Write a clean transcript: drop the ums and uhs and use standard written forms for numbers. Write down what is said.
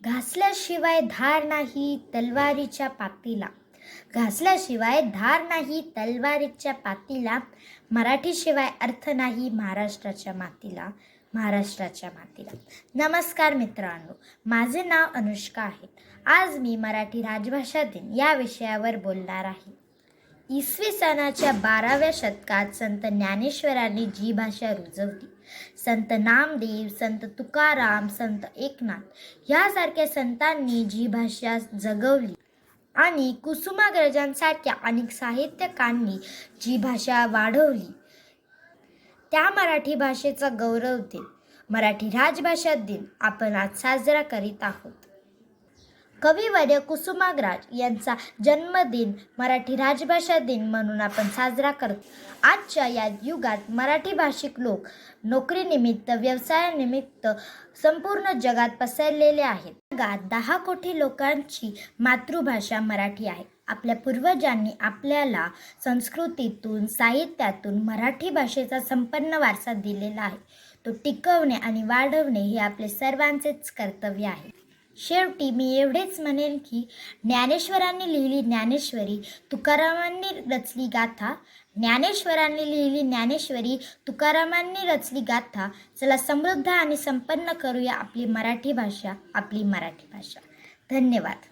घासल्याशिवाय धार नाही तलवारीच्या पातीला. घासल्याशिवाय धार नाही तलवारीच्या पातीला. मराठीशिवाय अर्थ नाही महाराष्ट्राच्या मातीला. महाराष्ट्राच्या मातीला. नमस्कार मित्रांनो, माझे नाव अनुष्का आहे. आज मी मराठी राजभाषा दिन या विषयावर बोलणार आहे. इसवी सनाच्या 12व्या शतकात संत ज्ञानेश्वरांनी जी भाषा रुजवली. संत नामदेव, संत तुकाराम, संत एकनाथ यासारख्या संतांनी जी भाषा जगवली आणि कुसुमाग्रजांसारख्या अनेक साहित्यकारांनी जी भाषा वाढवली, त्या मराठी भाषेचा गौरव दिन मराठी राजभाषा दिन आपण आज साजरा करीत आहोत. कविवर्य कुसुमाग्रज यांचा जन्मदिन मराठी राजभाषा दिन म्हणून आपण साजरा करतो. आजच्या या युगात मराठी भाषिक लोक नोकरीनिमित्त, व्यवसायानिमित्त संपूर्ण जगात पसरलेले आहेत. जगात 10 कोटी लोकांची मातृभाषा मराठी आहे. आपल्या पूर्वजांनी आपल्याला संस्कृतीतून, साहित्यातून मराठी भाषेचा संपन्न वारसा दिलेला आहे. तो टिकवणे आणि वाढवणे हे आपले सर्वांचेच कर्तव्य आहे. शेवटी मी एवढेच म्हणेन की ज्ञानेश्वरांनी लिहिली ज्ञानेश्वरी, तुकारामांनी रचली गाथा. ज्ञानेश्वरांनी लिहिली ज्ञानेश्वरी, तुकारामांनी रचली गाथा. चला समृद्ध आणि संपन्न करूया आपली मराठी भाषा, आपली मराठी भाषा. धन्यवाद.